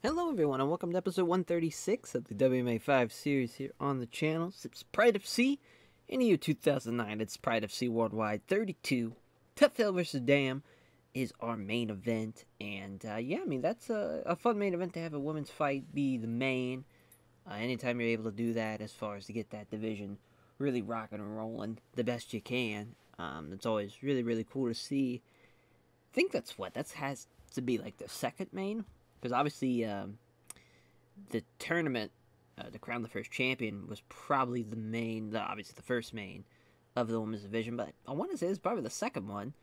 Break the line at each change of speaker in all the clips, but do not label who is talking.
Hello everyone and welcome to episode 136 of the WMMA 5 series here on the channel. It's Pride of C in the year 2009. It's Pride of C Worldwide 32. Toughill versus Damm is our main event. And yeah, I mean, that's a fun main event to have a women's fight be the main. Anytime you're able to do that as far as to get that division really rocking and rolling the best you can. It's always really, really cool to see. I think that has to be like the second main. Because obviously, the tournament to crown the first champion was probably obviously the first main of the women's division. But I want to say it's probably the second one.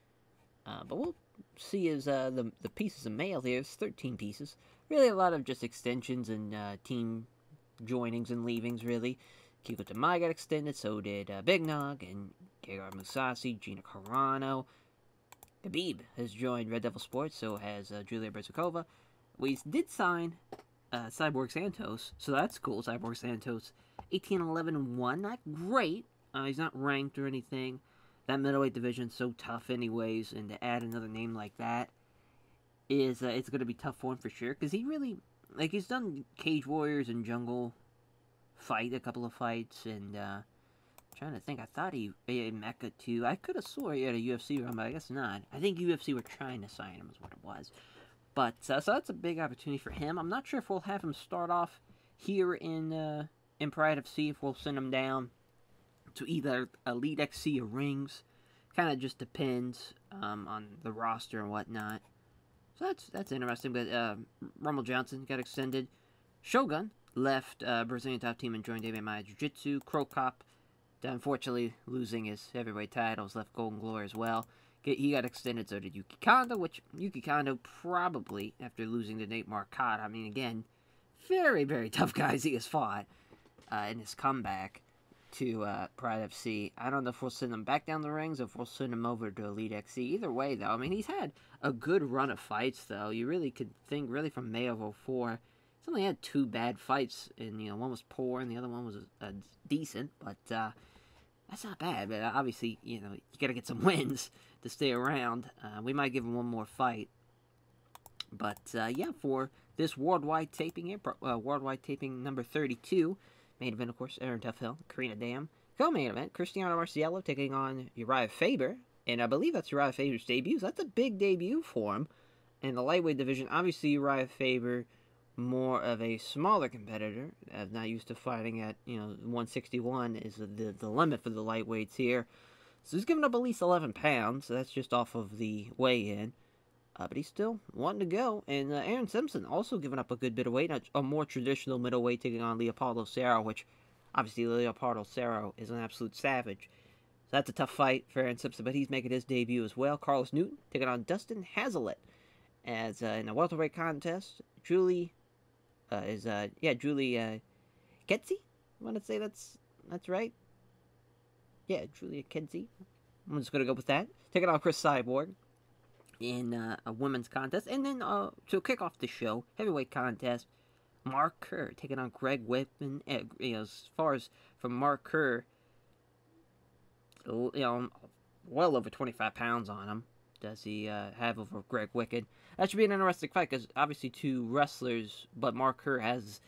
But we'll see as the pieces of mail here. It's 13 pieces. Really a lot of just extensions and team joinings and leavings, really. Kiko Tamai got extended, so did Big Nog and Gegard Mousasi, Gina Carano. Khabib has joined Red Devil Sports, so has Julia Berzakova. We did sign Cyborg Santos, so that's cool. Cyborg Santos, 18-11-1, not great. He's not ranked or anything. That middleweight division's so tough anyways, and to add another name like that is it's going to be tough for him for sure, because he really, he's done Cage Warriors and Jungle Fight, a couple of fights, and trying to think, I thought he Mecca too. I could have swore he had a UFC run, but I guess not. I think UFC were trying to sign him is what it was. But, so that's a big opportunity for him. I'm not sure if we'll have him start off here in Pride of C, if we'll send him down to either Elite XC or Rings. Kind of just depends on the roster and whatnot. So that's interesting. But Rummel Johnson got extended. Shogun left Brazilian top team and joined WMMA Jiu-Jitsu. Crow Cop, unfortunately losing his heavyweight titles, left Golden Glory as well. He got extended, so did Yuki Kondo, which Yuki Kondo probably, after losing to Nate Marcotte, I mean, again, very, very tough guys he has fought in his comeback to Pride FC. I don't know if we'll send him back down the rings or if we'll send him over to Elite XC. Either way, though, I mean, he's had a good run of fights, though. You really could think, really, from May of 04, he's only had 2 bad fights, and, one was poor and the other one was decent, but that's not bad. But obviously, you got to get some wins to stay around. We might give him one more fight. But, yeah, for this worldwide taping here, worldwide taping number 32, main event, of course, Aaron Toughill, Karina Damm. Co-main event, Cristiano Marciello taking on Uriah Faber. And I believe that's Uriah Faber's debut, so that's a big debut for him. In the lightweight division, obviously Uriah Faber, more of a smaller competitor, not used to fighting at, 161 is the limit for the lightweights here. So he's giving up at least 11 pounds, so that's just off of the weigh-in. But he's still wanting to go. And Aaron Simpson also giving up a good bit of weight, a more traditional middleweight, taking on Leopoldo Cerro, which obviously Leopoldo Cerro is an absolute savage. So that's a tough fight for Aaron Simpson, but he's making his debut as well. Carlos Newton taking on Dustin Hazelett. As in a welterweight contest, Julie Ketzi? I want to say that's right. Yeah, Julia Ketzi. I'm just going to go with that. Taking on Chris Cyborg in a women's contest. And then to kick off the show, heavyweight contest, Mark Kerr taking on Greg Whitman. As far as from Mark Kerr, well over 25 pounds on him. Does he have over Greg Wicked? That should be an interesting fight because obviously 2 wrestlers, but Mark Kerr has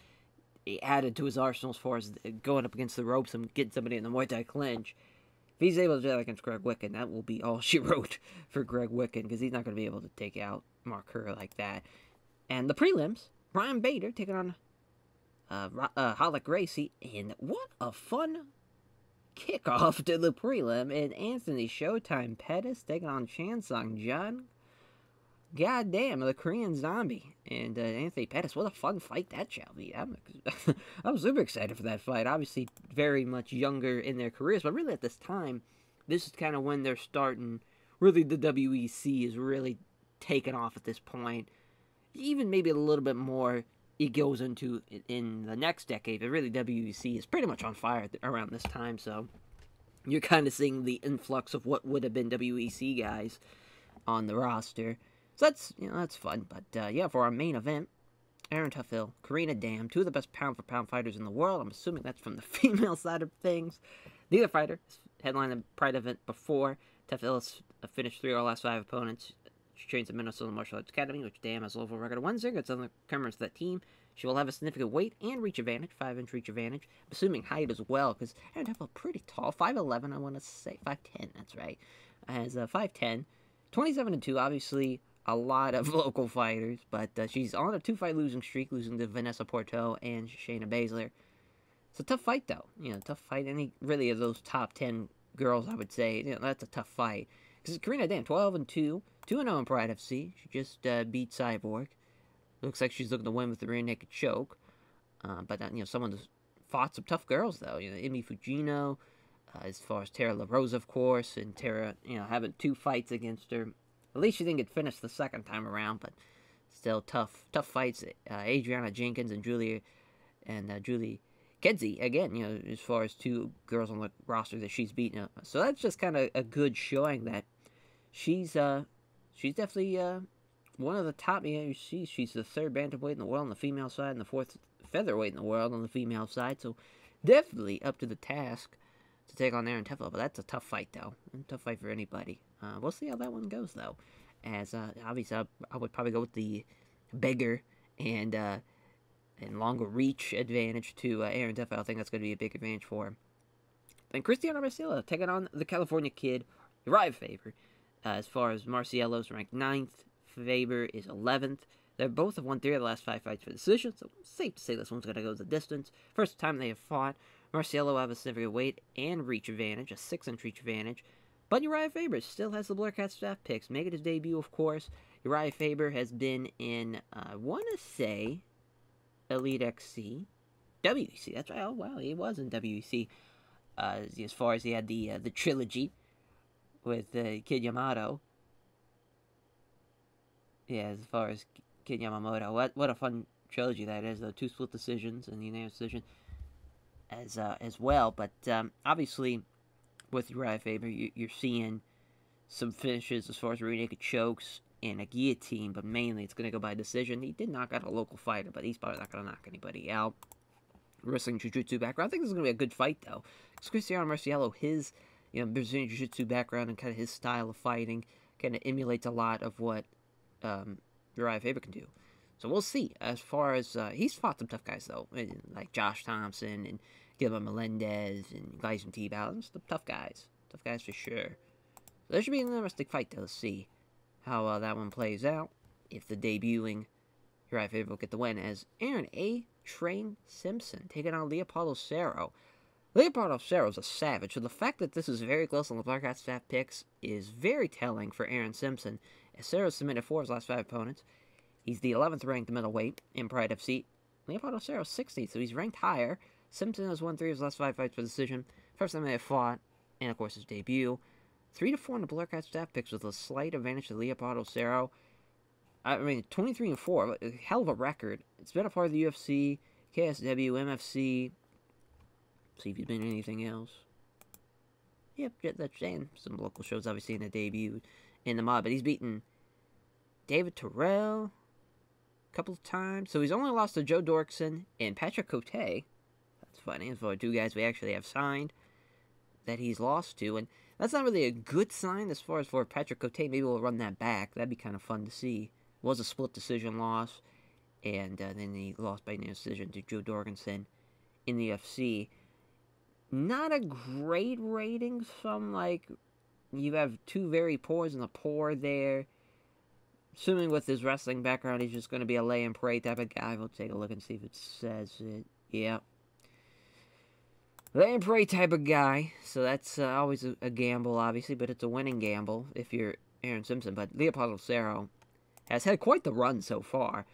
added to his arsenal as far as going up against the ropes and getting somebody in the Muay Thai clinch. If he's able to do that against Greg Wicked, that will be all she wrote for Greg Wicked because he's not going to be able to take out Mark Kerr like that. And the prelims, Brian Bader taking on Halleck Gracie, and what a fun kickoff to the prelim, and Anthony Showtime Pettis taking on Chan Sung Jun. God damn, the Korean Zombie. And Anthony Pettis, what a fun fight that shall be. I'm super excited for that fight. Obviously, very much younger in their careers, but really at this time, this is kind of when they're starting. Really, the WEC is really taking off at this point. Even maybe a little bit more it goes into in the next decade, but really WEC is pretty much on fire around this time, so you're kind of seeing the influx of what would have been WEC guys on the roster. So that's fun. But yeah, for our main event, Aaron Toughill, Karina Damm, 2 of the best pound-for-pound fighters in the world. I'm assuming that's from the female side of things. Neither fighter headlined the Pride event before. Toughill has finished 3 of our last 5 opponents. She trains at Minnesota Martial Arts Academy, which Damm has a local record of 1-0 against other newcomers to that team. She will have a significant weight and reach advantage, 5-inch reach advantage, assuming height as well, because Erin Tuffhill pretty tall, 5'11", I want to say, 5'10", that's right. Has 5'10", 27-2, obviously a lot of local fighters, but she's on a 2-fight losing streak, losing to Vanessa Porto and Shayna Baszler. It's a tough fight, though. Tough fight. Any really of those top 10 girls, I would say, that's a tough fight. Because Karina Damm, 12-2, 2-0 in Pride FC. She just beat Cyborg. Looks like she's looking to win with the rear naked choke. But someone who's fought some tough girls, though. Imi Fujino, as far as Tara LaRosa, of course, and Tara, having 2 fights against her. At least she didn't get finished the second time around, but still tough fights. Adriana Jenkins and Julie Kedzie, again, as far as 2 girls on the roster that she's beaten. So that's just kind of a good showing that she's definitely one of the top. She's the 3rd bantamweight in the world on the female side and the 4th featherweight in the world on the female side. So definitely up to the task to take on Erin Tuffhill. But that's a tough fight, though. A tough fight for anybody. We'll see how that one goes, though. As obviously, I would probably go with the bigger and longer reach advantage to Erin Tuffhill. I think that's going to be a big advantage for him. Then Cristiano Marciello taking on the California kid, Uriah Faber. As far as Marciello's ranked 9th, Faber is 11th. They both have won 3 of the last 5 fights for decision, so safe to say this one's going to go the distance. First time they have fought, Marciello will have a significant weight and reach advantage, a 6-inch reach advantage. But Uriah Faber still has the Blur Cat staff picks, making his debut, of course. Uriah Faber has been in, I want to say, Elite XC, WEC. That's right. Oh wow, he was in WEC. As far as he had the trilogy with Kid Yamato. Yeah, as far as Kid Yamamoto, what a fun trilogy that is. Though 2 split decisions and the unanimous decision as well. But obviously, with Uriah Faber, you're seeing some finishes as far as rear naked chokes and a guillotine, but mainly it's going to go by decision. He did knock out a local fighter, but he's probably not going to knock anybody out. Wrestling Jiu-Jitsu background. I think this is going to be a good fight, though. Because Cristiano Marciello, his Brazilian Jiu-Jitsu background and kind of his style of fighting kind of emulates a lot of what Uriah Faber can do. So we'll see. As far as, he's fought some tough guys, though. Like Josh Thompson and Gilbert Melendez and Gleison Tebow. Some tough guys. Tough guys for sure. So there should be an interesting fight, though. Let's see how that one plays out. If the debuting Uriah Faber will get the win as Aaron A. Train Simpson taking on Leopoldo Cerro. Leopoldo Cerro is a savage, so the fact that this is very close on the Black Hat staff picks is very telling for Aaron Simpson, as Cerro submitted 4 of his last 5 opponents. He's the 11th ranked middleweight in Pride FC. Leopoldo Cerro 60th, so he's ranked higher. Simpson has won 3 of his last 5 fights for decision. First time they have fought, and of course his debut. 3-4 in the Black Hat staff picks with a slight advantage to Leopoldo Cerro. I mean, 23-4, a hell of a record. It's been a part of the UFC, KSW, MFC. See if he's been in anything else. Yep, that's and some local shows, obviously, in the debut in the mod. But he's beaten David Terrell a couple of times. So he's only lost to Joe Dorkson and Patrick Cote. That's funny. For 2 guys we actually have signed that he's lost to. And that's not really a good sign as far as for Patrick Cote. Maybe we'll run that back. That'd be kind of fun to see. It was a split decision loss. And then he lost by decision to Joe Dorkson in the UFC. Not a great rating from, like, you have 2 very poors in the poor there. Assuming with his wrestling background, he's just going to be a lay and pray type of guy. We'll take a look and see if it says it. Yeah. Lay and pray type of guy. So that's always a gamble, obviously, but it's a winning gamble if you're Aaron Simpson. But Leopoldo Cerro has had quite the run so far.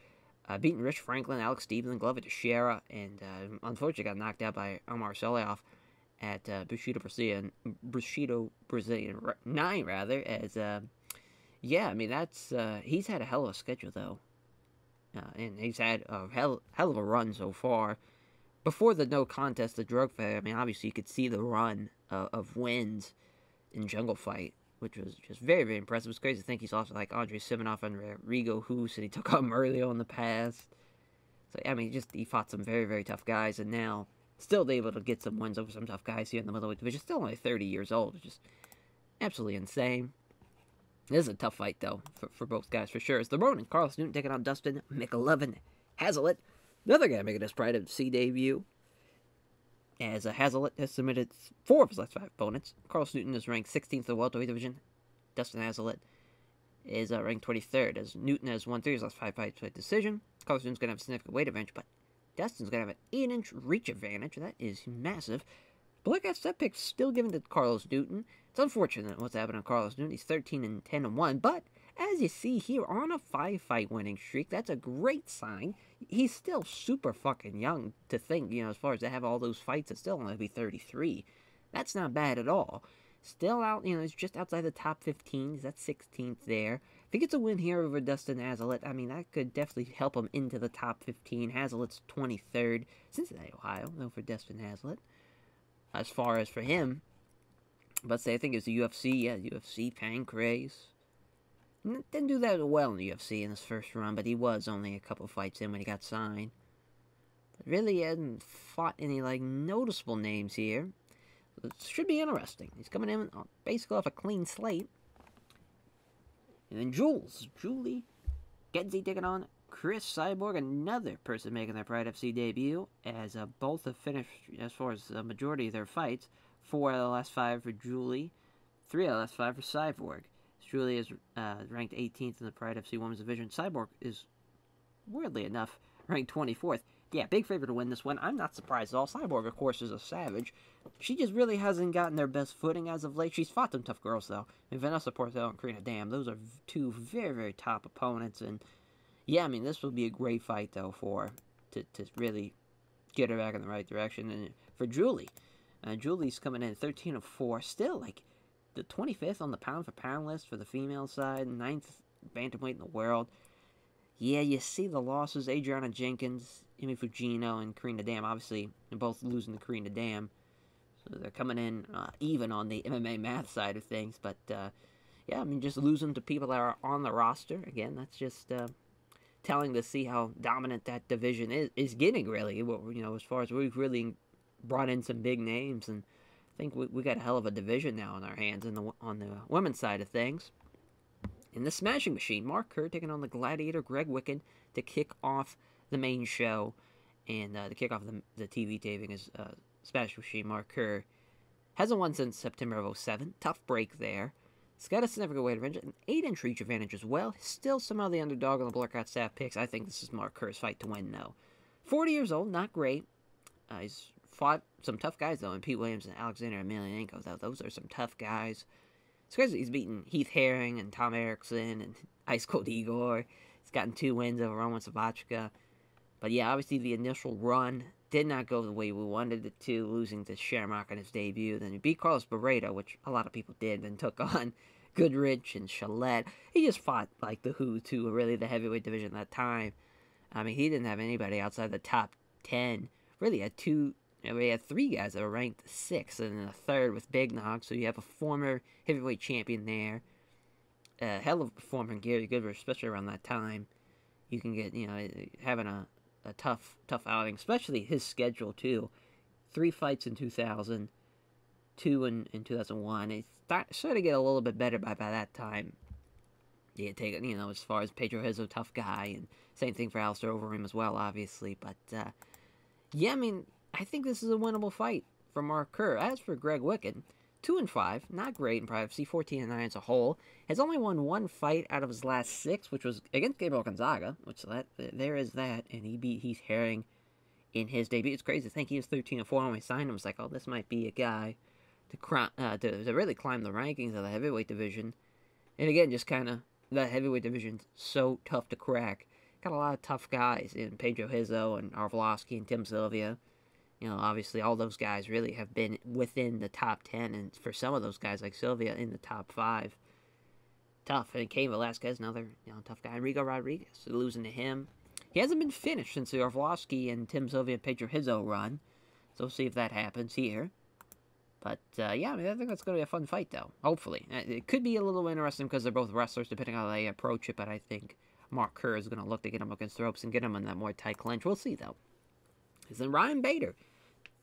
Beaten Rich Franklin, Alex Stevenson, Glover Teixeira, and unfortunately got knocked out by Omar Saleoff at Bushido Brazilian 9, rather, as, yeah, I mean, that's, he's had a hell of a schedule, though, and he's had a hell of a run so far. Before the no contest, the drug fight, I mean, obviously you could see the run of wins in Jungle Fight, which was just very, very impressive. It's crazy to think he's lost like Andrei Simonoff and Rigo Hoos, and he took on Merlio in the past. So, I mean, he fought some very, very tough guys, and now still able to get some wins over some tough guys here in the middleweight division. Still only 30 years old, which is absolutely insane. This is a tough fight, though, for both guys, for sure. It's the Ronin, Carlos Newton taking on Dustin McLovin Hazlitt. Another guy making his Pride of C debut. As Hazlitt has submitted 4 of his last 5 opponents. Carlos Newton is ranked 16th in the welterweight division. Dustin Hazlitt is ranked 23rd, as Newton has won 3 of his last 5 fights by decision. Carlos Newton's going to have a significant weight advantage, but Dustin's going to have an 8-inch reach advantage. That is massive. Blackout step pick still given to Carlos Newton. It's unfortunate what's happened to Carlos Newton. He's 13-10-1, but as you see here, on a 5-fight winning streak, that's a great sign. He's still super fucking young to think, as far as to have all those fights, it's still only be 33. That's not bad at all. Still out, he's just outside the top 15. He's at 16th there. If he gets a win here over Dustin Hazlitt, I mean, that could definitely help him into the top 15. Hazlitt's 23rd. Cincinnati, Ohio, though, for Dustin Hazlitt. As far as for him, let's say I think it was the UFC. Yeah, UFC, Pancrase. Didn't do that well in the UFC in his first run, but he was only a couple fights in when he got signed. But really hadn't fought any, noticeable names here. It should be interesting. He's coming in basically off a clean slate. And then Julie Genzi taking on Chris Cyborg, another person making their Pride FC debut, as both have finished, as far as the majority of their fights, 4 out of the last 5 for Julie, 3 out of the last 5 for Cyborg. Julie is ranked 18th in the Pride FC Women's Division. Cyborg is, weirdly enough, ranked 24th. Yeah, big favorite to win this one. I'm not surprised at all. Cyborg, of course, is a savage. She just really hasn't gotten their best footing as of late. She's fought some tough girls, though. And Vanessa Porthel and Karina Damm, those are 2 very, very top opponents. And, yeah, I mean, this will be a great fight, though, to really get her back in the right direction. And for Julie, Julie's coming in 13-4. Still, the 25th on the pound-for-pound list for the female side. 9th bantamweight in the world. Yeah, you see the losses. Adriana Jenkins, Emi Fujino, and Karina Damm. Obviously, they're both losing to Karina Damm. So they're coming in even on the MMA math side of things. But, yeah, I mean, just losing to people that are on the roster. Again, that's just telling to see how dominant that division is getting, really. As far as we've really brought in some big names. And I think we got a hell of a division now on our hands on the women's side of things. In the Smashing Machine, Mark Kerr taking on the Gladiator Greg Wicken to kick off the main show. And to kick off the TV taping is Smashing Machine. Mark Kerr hasn't won since September of 07. Tough break there. He's got a significant weight advantage, an 8-inch reach advantage as well. Still somehow the underdog on the Blackout staff picks. I think this is Mark Kerr's fight to win, though. 40 years old, not great. He's fought some tough guys, though, and Pete Williams and Alexander Emelianenko, though. Those are some tough guys. It's crazy he's beaten Heath Herring and Tom Erickson and Ice Cold Igor. He's gotten 2 wins over Roman Savachka. But yeah, obviously the initial run did not go the way we wanted it to, losing to Shamrock in his debut. Then he beat Carlos Barreto, which a lot of people did, then took on Goodrich and Chalette. He just fought the who's who, really the heavyweight division at that time. I mean, he didn't have anybody outside the top 10. Really had 3 guys that were ranked 6th and then a 3rd with Big Nog. So you have a former heavyweight champion there. A hell of a performer in Gary Goodrich, especially around that time. You can get, having a tough outing, especially his schedule, too. 3 fights in 2000, 2 in 2001. It started to get a little bit better by that time. Yeah, take it, as far as Pedro Hizzo, tough guy, and same thing for Alistair Overeem as well, obviously. But, yeah, I mean, I think this is a winnable fight for Mark Kerr. As for Greg Wicken, 2-5, not great in Pride FC, 14-9 as a whole. Has only won 1 fight out of his last 6, which was against Gabriel Gonzaga, which there is that, and he beat Heath Herring in his debut. It's crazy to think he was 13-4 when we signed him. It's like, oh, this might be a guy to really climb the rankings of the heavyweight division. And again, just kind of, the heavyweight division's so tough to crack. Got a lot of tough guys in Pedro Hizzo and Arvlovsky and Tim Sylvia. Obviously all those guys really have been within the top 10, and for some of those guys like Sylvia in the top 5. Tough. And Cain Velasquez, another tough guy. Enrico Rodriguez, losing to him. He hasn't been finished since the Arvlovsky and Tim Sylvia and Pedro Hizzo run. So we'll see if that happens here. But, yeah, I mean, I think that's going to be a fun fight, though. Hopefully. It could be a little interesting because they're both wrestlers, depending on how they approach it. But I think Mark Kerr is going to look to get him against the ropes and get him in that more tight clinch. We'll see, though. Is then Ryan Bader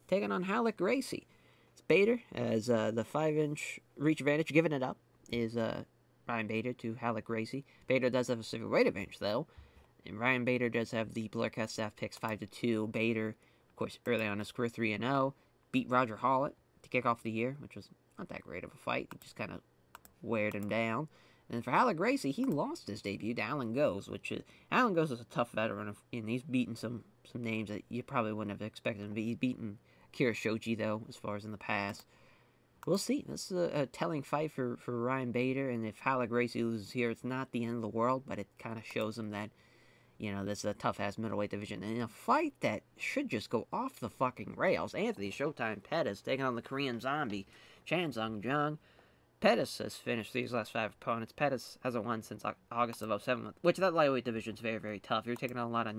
taking on Halleck Gracie. It's Bader as the 5-inch reach advantage, giving it up, is Ryan Bader to Halleck Gracie. Bader does have a civil weight advantage, though. And Ryan Bader does have the Blurcast staff picks 5-2. Bader, of course, early on in his career 3-0. Beat Roger Hollett to kick off the year, which was not that great of a fight. He just kind of weared him down. And for Halleck Gracie, he lost his debut to Alan Goes, which is... Alan Goes is a tough veteran, and he's beaten some names that you probably wouldn't have expected him to be. He's beaten Kira Shoji, though, as far as in the past. We'll see. This is a telling fight for Ryan Bader, and if Halleck Gracie loses here, it's not the end of the world, but it kind of shows him that, you know, this is a tough-ass middleweight division. And in a fight that should just go off the fucking rails, Anthony Showtime Pettis taking on the Korean Zombie, Chan Sung Jung. Pettis has finished these last 5 opponents. Pettis hasn't won since August of 07, which that lightweight division is very, very tough. You're taking on a lot of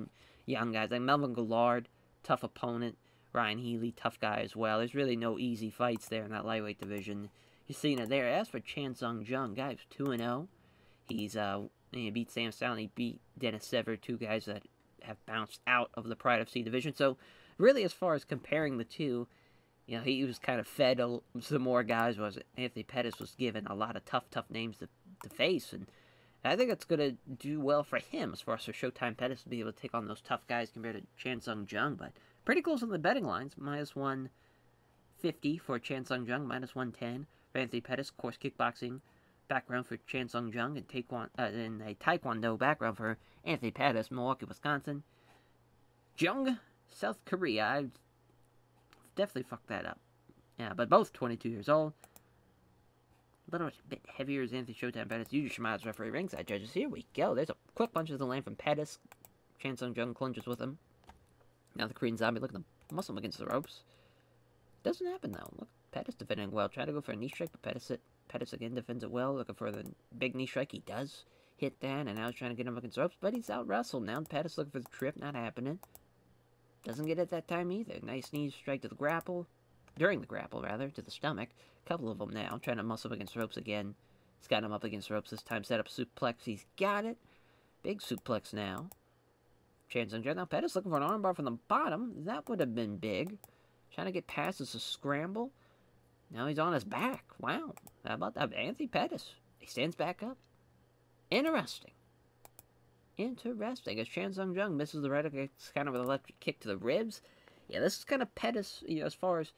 young guys, like Melvin Goulart, tough opponent. Ryan Healy, tough guy as well. There's really no easy fights there in that lightweight division. You're seeing it there. As for Chan Sung Jung, guy who's 2-0. He beat Sam Stalin, he beat Dennis Sever, 2 guys that have bounced out of the Pride FC division. So, really, as far as comparing the two, you know, he was kind of fed some more guys. Anthony Pettis was given a lot of tough names to face, and I think it's going to do well for him as far as for Showtime Pettis to be able to take on those tough guys compared to Chan Sung Jung, but pretty close on the betting lines. -150 for Chan Sung Jung, -110 for Anthony Pettis. Of course, kickboxing background for Chan Sung Jung, and a Taekwondo background for Anthony Pettis, Milwaukee, Wisconsin. Jung, South Korea. I definitely fucked that up. Yeah, but both 22 years old. A little bit heavier as Anthony Showtime Pettis. Yuji Shimada's referee ringside judges. Here we go. There's a quick punch to the land from Pettis. Chan Sung Jung clinches with him. Now the Korean Zombie looking to muscle him against the ropes. Doesn't happen, though. Look, Pettis defending well. Trying to go for a knee strike, but Pettis again defends it well. Looking for the big knee strike. He does hit that, and now he's trying to get him against the ropes, but he's out-wrestled. Now Pettis looking for the trip. Not happening. Doesn't get it that time either. Nice knee strike to the grapple. During the grapple, rather, to the stomach. A couple of them now. Trying to muscle up against the ropes again. He's got him up against the ropes this time. Set up suplex. He's got it. Big suplex now. Chan Sung Jung. Now Pettis looking for an armbar from the bottom. That would have been big. Trying to get past this a scramble. Now he's on his back. Wow. How about that? Anthony Pettis. He stands back up. Interesting. As Chan Sung Jung misses the right hook. It's kind of a left kick to the ribs. Yeah, this is kind of Pettis, you know, as far as...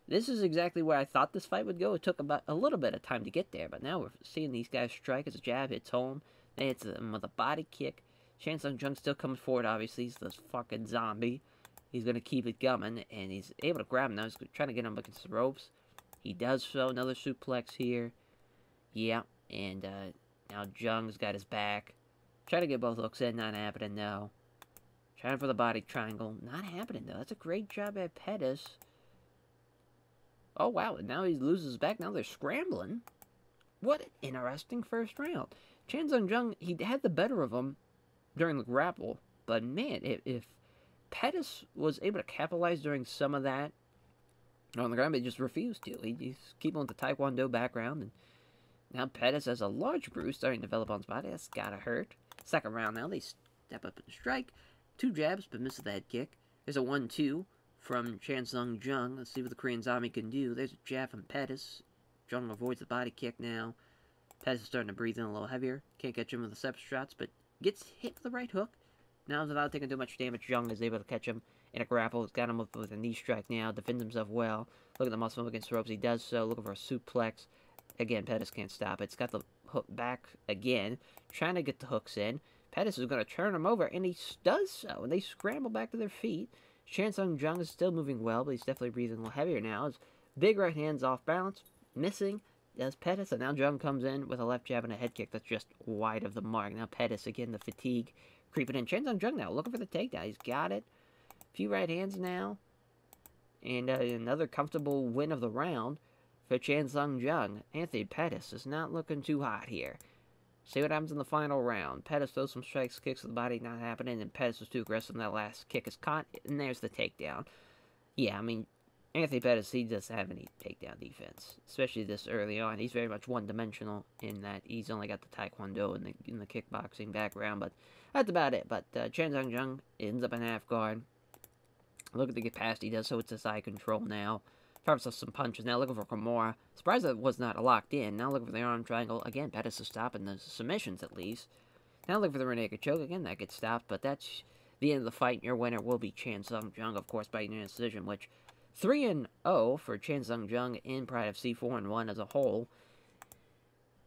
This is exactly where I thought this fight would go. It took about a little bit of time to get there, but now we're seeing these guys strike as a jab hits home. Then hits him with a body kick. Chan Sung Jung still comes forward, obviously. He's this fucking zombie. He's going to keep it coming, and he's able to grab him now. He's trying to get him against the ropes. He does so. Another suplex here. Yeah, and now Jung's got his back. Trying to get both hooks in. Not happening, no. Trying for the body triangle. Not happening, though. That's a great job at Pettis. Oh, wow. And now he loses his back. Now they're scrambling. What an interesting first round. Chan Sung Jung, he had the better of him during the grapple. But, man, if Pettis was able to capitalize during some of that on the ground, but he just refused to. He's keeping with the Taekwondo background. And now Pettis has a large bruise starting to develop on his body. That's got to hurt. Second round now. They step up and strike. 2 jabs, but misses the head kick. There's a 1-2 from Chan Sung Jung. Let's see what the Korean Zombie can do. There's a jab from Pettis. Jung avoids the body kick now. Pettis is starting to breathe in a little heavier. Can't catch him with the separate shots, but gets hit with the right hook. Now, without taking too much damage, Jung is able to catch him in a grapple. He's got him with a knee strike now. Defends himself well. Look at the muscle against the ropes. He does so. Looking for a suplex. Again, Pettis can't stop it. It's got the hook back again. Trying to get the hooks in. Pettis is going to turn him over, and he does so. And they scramble back to their feet. Chan Sung Jung is still moving well, but he's definitely breathing a little heavier now. His big right hand's off balance. Missing. Does Pettis, and now Jung comes in with a left jab and a head kick that's just wide of the mark. Now Pettis, again, the fatigue creeping in. Chan Sung Jung now looking for the takedown. He's got it. A few right hands now. And another comfortable win of the round for Chan Sung Jung. Anthony Pettis is not looking too hot here. See what happens in the final round. Pettis throws some strikes, kicks to the body, not happening, and Pettis was too aggressive, and that last kick is caught, and there's the takedown. Yeah, I mean, Anthony Pettis, he doesn't have any takedown defense, especially this early on. He's very much one-dimensional in that he's only got the Taekwondo and the kickboxing background, but that's about it. But Chan Sung Jung ends up in half guard. Look at the capacity he does, so it's his eye control now. Fires off some punches. Now looking for Kimura. Surprised that it was not locked in. Now looking for the arm triangle. Again, that is to stop in the submissions at least. Now looking for the rear naked choke. Again, that gets stopped, but that's the end of the fight. Your winner will be Chan Sung Jung, of course, by unanimous decision, which 3-0 for Chan Sung Jung in Pride FC, 4-1 as a whole.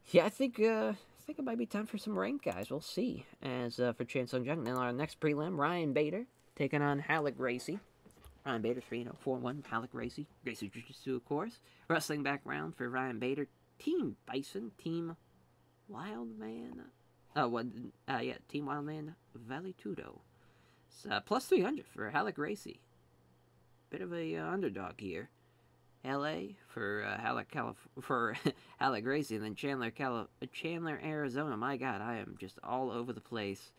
Yeah, I think it might be time for some rank, guys. We'll see. As for Chan Sung Jung, now our next prelim, Ryan Bader taking on Halleck Gracie. Ryan Bader 3-0, 4-1. Halleck Gracie. Gracie Jiu-Jitsu, of course. Wrestling background for Ryan Bader. Team Bison. Team Wildman. Team Wildman Valetudo. Plus 300 for Halleck Gracie. Bit of a underdog here. L.A. for Halleck Gracie, and then Chandler, Arizona. My God, I am just all over the place.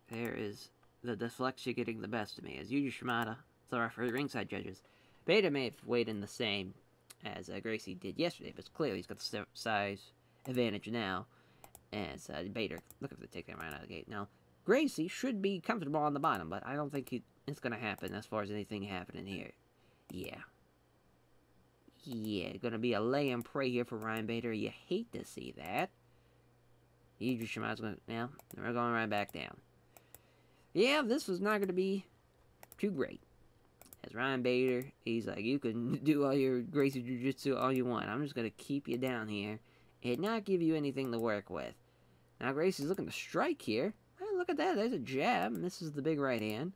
There is the dyslexia getting the best of me. As Yuji Shimada, the referee, ringside judges. Bader may have weighed in the same as Gracie did yesterday, but clearly he's got the size advantage now. As Bader, look at the takedown right out of the gate. Now, Gracie should be comfortable on the bottom, but I don't think it's going to happen as far as anything happening here. Yeah, gonna be a lay and pray here for Ryan Bader. You hate to see that. Yuji Shimada's gonna, now, we're going right back down. Yeah, this was not gonna be too great. As Ryan Bader, he's like, you can do all your Gracie Jiu-Jitsu all you want. I'm just gonna keep you down here and not give you anything to work with. Now Gracie's looking to strike here. Hey, look at that, there's a jab. Misses the big right hand.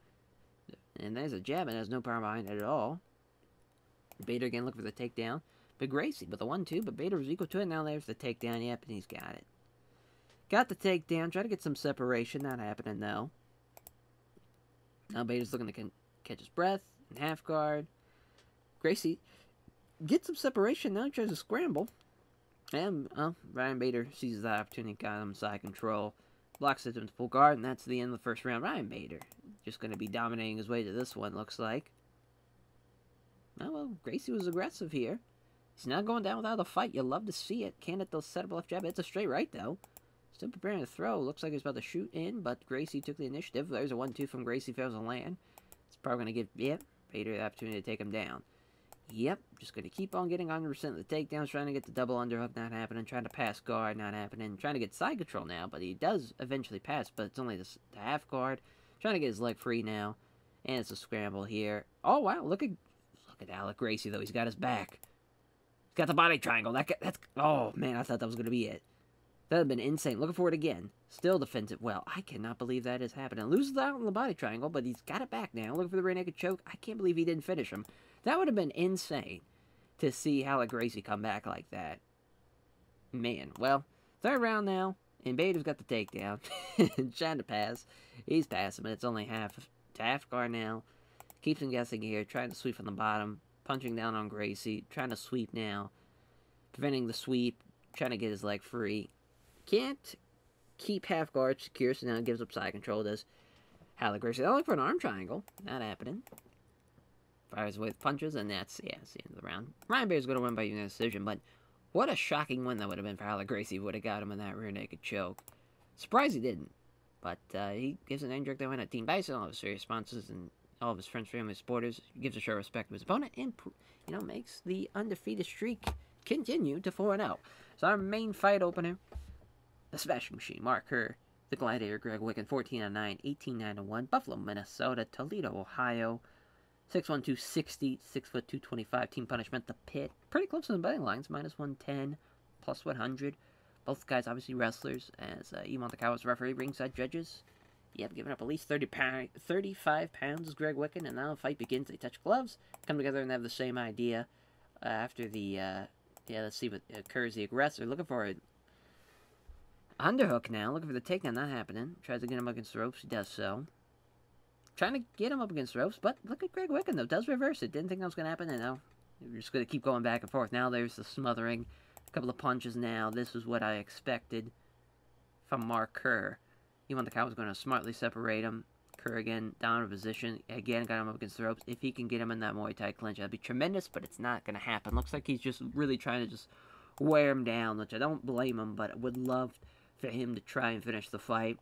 And there's a jab and there's no power behind it at all. Bader again looking for the takedown. But Gracie with the 1-2, but Bader was equal to it. Now there's the takedown. Yep, and he's got it. Got the takedown. Try to get some separation. Not happening, though. Now Bader's looking to catch his breath. In half guard. Gracie gets some separation. Now he tries to scramble. And Ryan Bader seizes that opportunity. Got him side control. Blocks it into full guard. And that's the end of the first round. Ryan Bader just going to be dominating his way to this one, looks like. Oh, well, Gracie was aggressive here. He's not going down without a fight. You'll love to see it. Can't hit the setup left jab. It's a straight right, though. Still preparing to throw. Looks like he's about to shoot in, but Gracie took the initiative. There's a 1-2 from Gracie. Fails to land. It's probably going to give, Bader the opportunity to take him down. Yep, just going to keep on getting 100% of the takedowns. Trying to get the double underhook. Not happening. Trying to pass guard. Not happening. Trying to get side control now, but he does eventually pass, but it's only the half guard. Trying to get his leg free now. And it's a scramble here. Oh, wow. Look at Halleck Gracie, though. He's got his back. He's got the body triangle. That's... Oh, man, I thought that was going to be it. That would have been insane. Looking for it again. Still defends it well. I cannot believe that is happening. Loses out on the body triangle, but he's got it back now. Looking for the rear naked choke. I can't believe he didn't finish him. That would have been insane to see Halleck Gracie come back like that. Man, well, third round now, and Bader's got the takedown. Trying to pass. He's passing, but it's only half guard now. Keeps him guessing here, trying to sweep from the bottom, punching down on Gracie, trying to sweep now, preventing the sweep, trying to get his leg free. Can't keep half guard secure, so now it gives up side control, does Halleck Gracie. They'll look for an arm triangle, not happening. Fires away with punches, and that's the end of the round. Ryan Bader's going to win by unanimous decision, but what a shocking win that would have been for Halleck Gracie if he would have got him in that rear naked choke. Surprised he didn't, but he gives an indirect win at Team Bison, all of his serious sponsors, and all of his friends, family, supporters, gives a show of respect to his opponent, and, makes the undefeated streak continue to 4-0. So our main fight opener, the Smashing Machine, Mark Kerr, the Gladiator, Greg Wicken, 14-9, 18-9-1, Buffalo, Minnesota, Toledo, Ohio, 6'1", 260, 6'2", 225, Team Punishment, The Pit, pretty close to the betting lines, -110, plus 100. Both guys obviously wrestlers, as Iman Takawa's referee, ringside judges. Yep, giving up at least 35 pounds is Greg Wicken, and now the fight begins. They touch gloves, come together, and have the same idea. After the, let's see what occurs. The aggressor looking for an underhook now, looking for the takedown, not happening. Tries to get him up against the ropes, he does so. Trying to get him up against the ropes, but look at Greg Wicken, though, does reverse it. Didn't think that was going to happen, and now we're just going to keep going back and forth. Now there's the smothering, a couple of punches now. This is what I expected from Mark Kerr. Iman Takawa was going to smartly separate him. Kerr again, down in position. Again, got him up against the ropes. If he can get him in that Muay Thai clinch, that'd be tremendous, but it's not going to happen. Looks like he's just really trying to just wear him down, which I don't blame him, but I would love for him to try and finish the fight.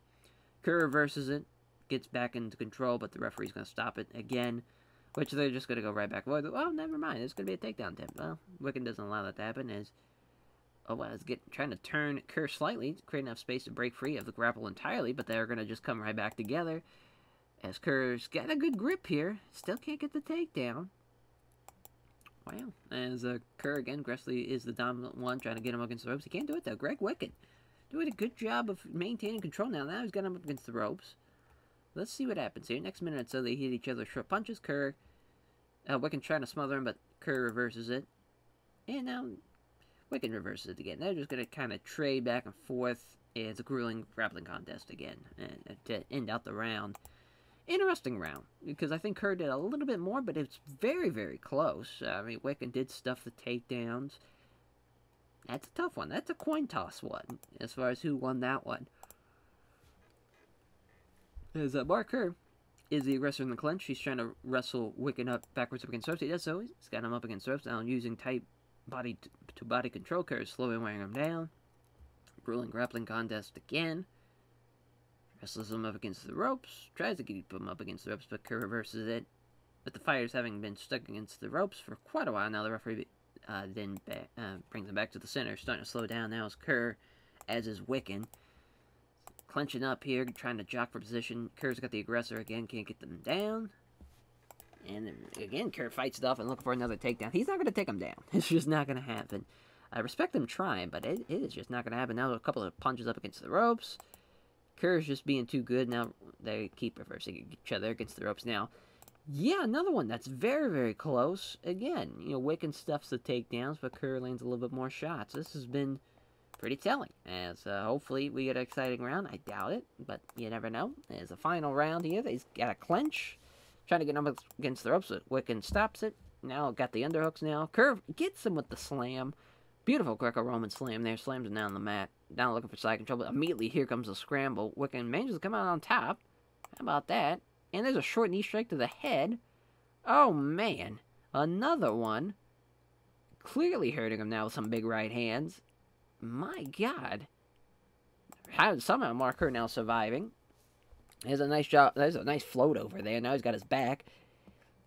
Kerr reverses it, gets back into control, but the referee's going to stop it again. which they're just going to go right back. Well, never mind. It's going to be a takedown attempt. Well, Wiccan doesn't allow that to happen as... Oh, wow, it's trying to turn Kerr slightly, create enough space to break free of the grapple entirely, but they're going to just come right back together. As Kerr's got a good grip here, still can't get the takedown. Wow, as Kerr again aggressively is the dominant one, trying to get him against the ropes. He can't do it though. Greg Wiccan doing a good job of maintaining control now. Now he's got him up against the ropes. Let's see what happens here. Next minute or so, they hit each other short punches. Wiccan trying to smother him, but Kerr reverses it. And now Wiccan reverses it again. They're just going to kind of trade back and forth. It's a grueling grappling contest again. And to end out the round. Interesting round, because I think Kerr did a little bit more, but it's very, very close. I mean, Wiccan did stuff the takedowns. That's a tough one. That's a coin toss one, as far as who won that one. As Mark Kerr is the aggressor in the clinch. He's trying to wrestle Wiccan up backwards up against ropes. He does so. He's got him up against ropes now, using tight body-to-body control. Kerr is slowly wearing him down. Grueling grappling contest again. Wrestles him up against the ropes, tries to keep him up against the ropes, but Kerr reverses it. With the fighters having been stuck against the ropes for quite a while now, the referee then brings him back to the center, starting to slow down now as Kerr, as is Wiccan. Clenching up here, trying to jock for position. Kerr's got the aggressor again, can't get them down. And then, again, Kerr fights it off and looking for another takedown. He's not going to take him down. It's just not going to happen. I respect him trying, but it is just not going to happen. Now a couple of punches up against the ropes. Kerr's just being too good. Now they keep reversing each other against the ropes now. Yeah, another one that's very, very close. Again, you know, Wiccan stuffs the takedowns, but Kerr lands a little bit more shots. This has been pretty telling. As hopefully we get an exciting round. I doubt it, but you never know. As a final round here, he's got a clinch. Trying to get him against the ropes, but Wiccan stops it. Now got the underhooks now. Kerr gets him with the slam. Beautiful Greco-Roman slam there. Slams him down on the mat. Now looking for side control, but immediately here comes a scramble. Wiccan manages to come out on top. How about that? And there's a short knee strike to the head. Oh, man. Another one. Clearly hurting him now with some big right hands. My God. How somehow Mark Kerr now surviving. There's a nice job. There's a nice float over there. Now he's got his back.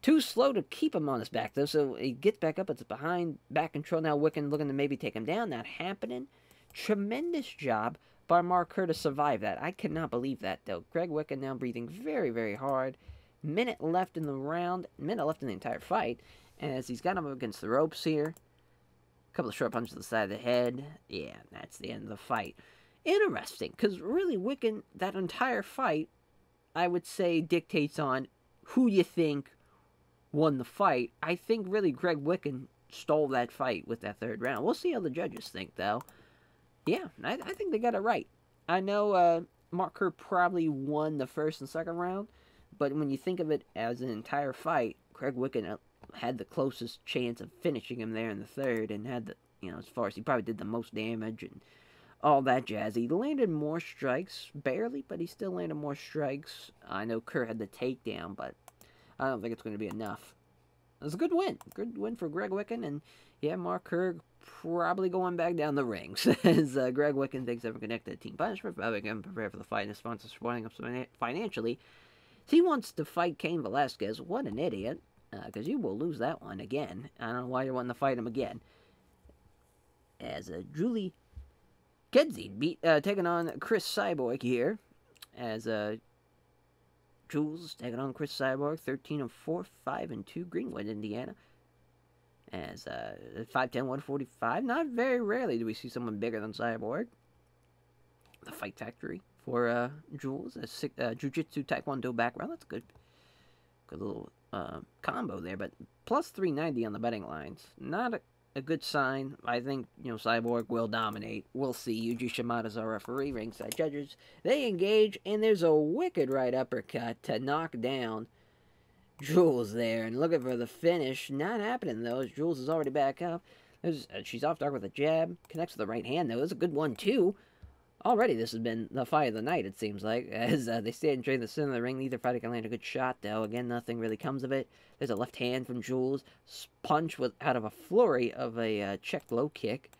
Too slow to keep him on his back, though, so he gets back up. It's behind back control. Now Wiccan looking to maybe take him down. Not happening. Tremendous job by Mark Kerr to survive that. I cannot believe that, though. Greg Wiccan now breathing very, very hard. Minute left in the round. Minute left in the entire fight. As he's got him up against the ropes here. A couple of short punches to the side of the head. Yeah, that's the end of the fight. Interesting, because really Wiccan, that entire fight, I would say, dictates on who you think won the fight. I think really Greg Wiccan stole that fight with that third round. We'll see how the judges think, though. Yeah, I think they got it right. I know Mark Kerr probably won the first and second round, but when you think of it as an entire fight, Greg Wiccan had the closest chance of finishing him there in the third, and had the, you know, as far as he probably did the most damage and all that jazz. He landed more strikes, barely, but he still landed more strikes. I know Kerr had the takedown, but I don't think it's going to be enough. It was a good win. Good win for Greg Wiccan, and yeah, Mark Kerr probably going back down the rings. As Greg Wiccan thinks they're connected to Team Punishment, probably going to prepare for the fight, and his sponsor supporting him financially. He wants to fight Cain Velasquez. What an idiot, because you will lose that one again. I don't know why you're wanting to fight him again. As Julie Kedzie taking on Chris Cyborg here, as Jules taking on Chris Cyborg, 13-4, 5-2, Greenwood, Indiana. As 5'10", 145. Not very rarely do we see someone bigger than Cyborg. The Fight Factory for Jules, a Jiu-Jitsu Taekwondo background. That's good little combo there. But plus 390 on the betting lines. Not a good sign. I think, you know, Cyborg will dominate. We'll see. Yuji Shimada's our referee. Ringside judges. They engage, and there's a wicked right uppercut to knock down Jules there. And looking for the finish. Not happening, though, as Jules is already back up. She's off dark with a jab. Connects with the right hand, though. It's a good one, too. Already, this has been the fight of the night, it seems like, as they stand and trade in the center of the ring. Neither fighter can land a good shot, though. Again, nothing really comes of it. There's a left hand from Jules. Punch out of a flurry of a checked low kick.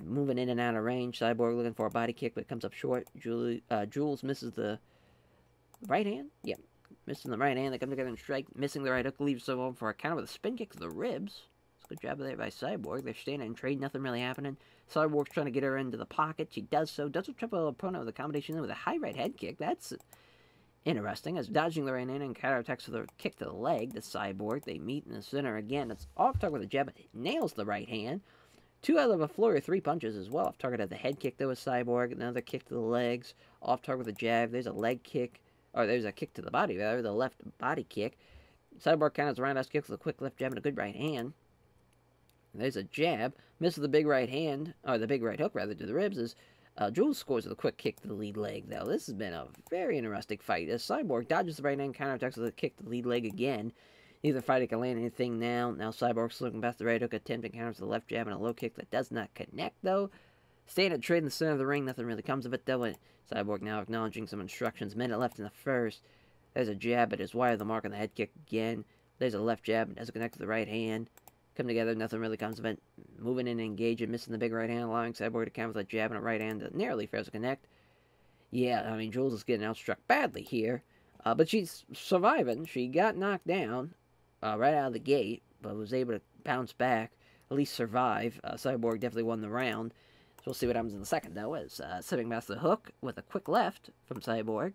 Moving in and out of range. Cyborg looking for a body kick, but it comes up short. Jules misses the right hand. Yeah, Missing the right hand, they come together and strike. Missing the right hook, leaves so on for a counter with a spin kick to the ribs. Good job there by Cyborg. They're standing and trade, nothing really happening. Cyborg's trying to get her into the pocket. She does so. Does a triple opponent with a combination with a high right head kick. That's interesting. As dodging the right hand and counterattacks with a kick to the leg. The Cyborg, they meet in the center again. It's off target with a jab, but nails the right hand. 2 out of a flurry of 3 punches as well. Off target at the head kick though with Cyborg. Another kick to the legs. Off target with a jab. There's a leg kick. Or there's a kick to the body, rather. The left body kick. Cyborg counters the roundhouse kick with a quick left jab and a good right hand. There's a jab. Misses the big right hand, or the big right hook, rather, to the ribs. As Jules scores with a quick kick to the lead leg, though. This has been a very interesting fight. As Cyborg dodges the right hand, counterattacks with a kick to the lead leg again. Neither fighter can land anything now. Now Cyborg's looking past the right hook, attempting counters to the left jab and a low kick that does not connect, though. Standing trade in the center of the ring. Nothing really comes of it, though. And Cyborg now acknowledging some instructions. Minute left in the first. There's a jab, but is wide of the mark on the head kick again. There's a left jab, but doesn't connect to the right hand. Come together, nothing really comes of it. Moving in and engaging, missing the big right hand, allowing Cyborg to counter with a jab and a right hand that narrowly fails to connect. Yeah, I mean, Jules is getting outstruck badly here. But she's surviving. She got knocked down right out of the gate, but was able to bounce back, at least survive. Cyborg definitely won the round. So we'll see what happens in the second, though, as sitting past the hook with a quick left from Cyborg.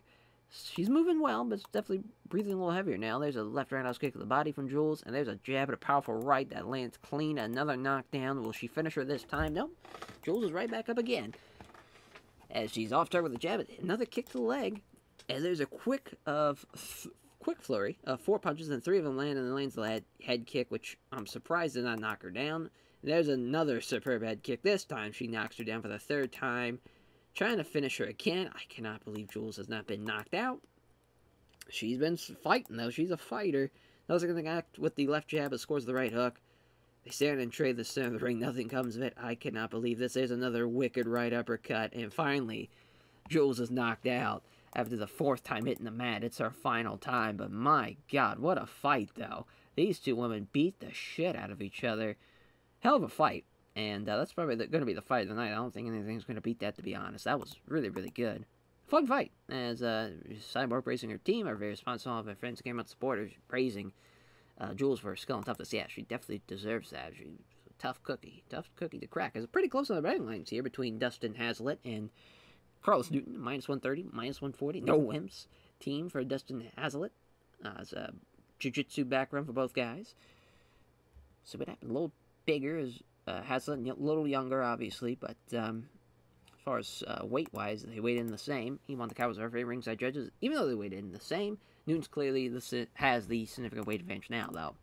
She's moving well, but it's definitely breathing a little heavier now. There's a left roundhouse kick to the body from Jules, and there's a jab and a powerful right that lands clean. Another knockdown. Will she finish her this time? No. Jules is right back up again. As she's off target with a jab, another kick to the leg. And there's a quick flurry of 4 punches, and 3 of them land, and then lands the head kick, which I'm surprised did not knock her down. And there's another superb head kick. This time she knocks her down for the 3rd time. Trying to finish her again. I cannot believe Jules has not been knocked out. She's been fighting, though. She's a fighter. Doesn't connect with the left jab, but scores the right hook. They stand and trade the center of the ring. Nothing comes of it. I cannot believe this. There's another wicked right uppercut. And finally, Jules is knocked out after the 4th time hitting the mat. It's her final time. But my God, what a fight, though. These 2 women beat the shit out of each other. Hell of a fight. And that's probably going to be the fight of the night. I don't think anything's going to beat that, to be honest. That was really, really good. Fun fight. As Cyborg praising her team, our very responsible of my friends came out supporters praising Jules for her skill and toughness. Yeah, she definitely deserves that. She's a tough cookie to crack. It's pretty close on the betting lines here between Dustin Hazlitt and Carlos Newton. -130, -140. No wimps. Team for Dustin Hazlitt. It's a jiu-jitsu background for both guys. So what happened? A little bigger is Hazlitt, a little younger, obviously, but as far as weight-wise, they weighed in the same. He won the Cowboys referee ringside judges. Even though they weighed in the same, Newton's clearly has the significant weight advantage now, though.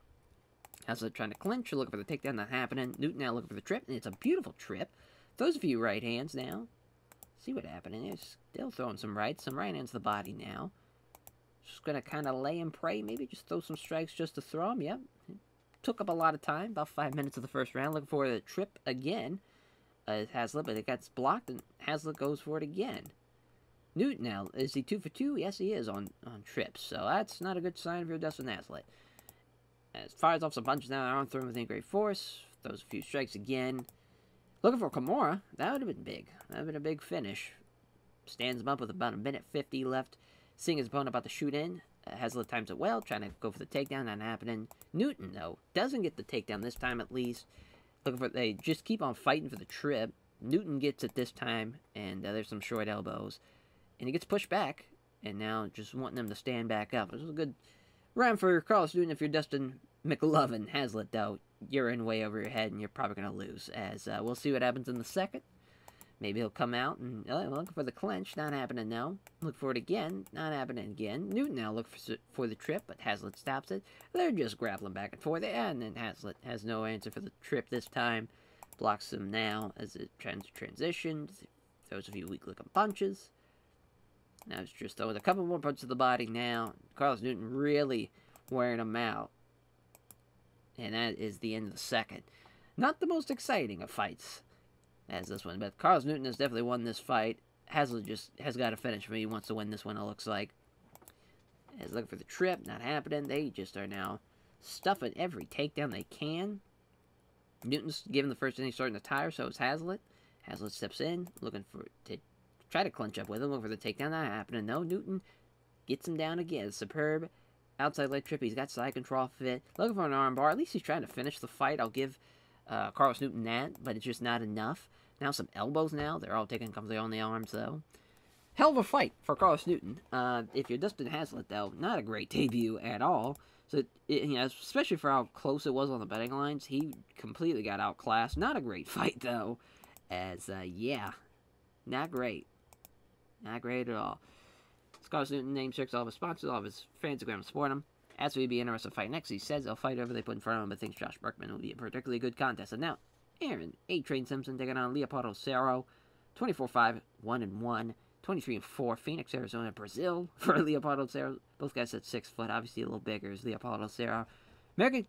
Hazlitt trying to clinch, looking for the takedown, not happening. Newton now looking for the trip, and it's a beautiful trip. Throws a few right hands now. See what happened. They're still throwing some right hands to the body now. Just going to kind of lay and pray, maybe just throw some strikes just to throw them. Yep. Took up a lot of time, about 5 minutes of the first round. Looking for the trip again. Hazlitt, but it gets blocked, and Hazlitt goes for it again. Newton now, is he 2 for 2? Yes, he is on trips, so that's not a good sign for Dustin Hazlitt. As fires off some punches now, arm throwing with great force. Throws a few strikes again. Looking for Kimura. That would have been big. That would have been a big finish. Stands him up with about 1:50 left. Seeing his opponent about to shoot in. Hazlitt times it well, trying to go for the takedown, not happening. Newton, though, doesn't get the takedown this time at least. Looking for, they just keep on fighting for the trip. Newton gets it this time, and there's some short elbows. And he gets pushed back, and now just wanting them to stand back up. It was a good round for Carlos Newton. If you're Dustin McLovin. Hazlitt, though, you're in way over your head, and you're probably going to lose. As we'll see what happens in the second. Maybe he'll come out and looking for the clinch. Not happening now. Look for it again. Not happening again. Newton now look for the trip, but Hazlitt stops it. They're just grappling back and forth. And then Hazlitt has no answer for the trip this time. Blocks him now as it transitions. Throws a few weak-looking punches. Now it's just throwing a couple more punches to the body now. Carlos Newton really wearing him out. And that is the end of the second. Not the most exciting of fights as this one, but Carlos Newton has definitely won this fight. Hazlitt just has got to finish for me. He wants to win this one, it looks like. As looking for the trip, not happening. They just are now stuffing every takedown they can. Newton's giving the first inning starting to tire, so is Hazlitt. Hazlitt steps in, looking for to try to clinch up with him, looking for the takedown, not happening. No, Newton gets him down again. Superb outside leg trip. He's got side control fit. Looking for an arm bar. At least he's trying to finish the fight. I'll give Carlos Newton that, but it's just not enough. Now some elbows now. They're all taking completely on the arms, though. Hell of a fight for Carlos Newton. If you're Dustin Haslett, though, not a great debut at all. So, especially for how close it was on the betting lines, he completely got outclassed. Not a great fight, though. As, yeah, not great. Not great at all. Carlos Newton name checks all of his sponsors, all of his fans are going to support him. As we'd be interested to fight next, he says they'll fight whoever they put in front of him, but thinks Josh Berkman will be a particularly good contest. And now, Aaron A-Train Simpson taking on Leopoldo Cerro, 24-5, 1-1, 23-4, Phoenix, Arizona, Brazil for Leopoldo Cerro. Both guys at 6 foot, obviously a little bigger as Leopoldo Cerro. American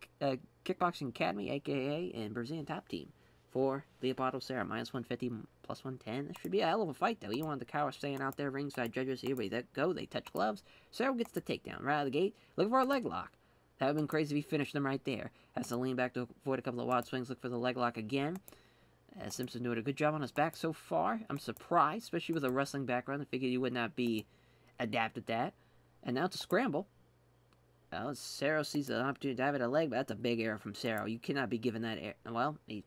Kickboxing Academy, aka, and Brazilian top team for Leopoldo Cerro, -150, +110. This should be a hell of a fight, though. You want the cower staying out there, ringside judges. Here we go. They touch gloves. Cerro gets the takedown right out of the gate. Looking for a leg lock. That would have been crazy if he finished them right there. Has to lean back to avoid a couple of wild swings. Look for the leg lock again. Simpson doing a good job on his back so far. I'm surprised, especially with a wrestling background. I figured he would not be adept at that. And now to scramble. Well, Cerro sees an opportunity to dive at a leg, but that's a big error from Cerro. You cannot be given that error. Well, he's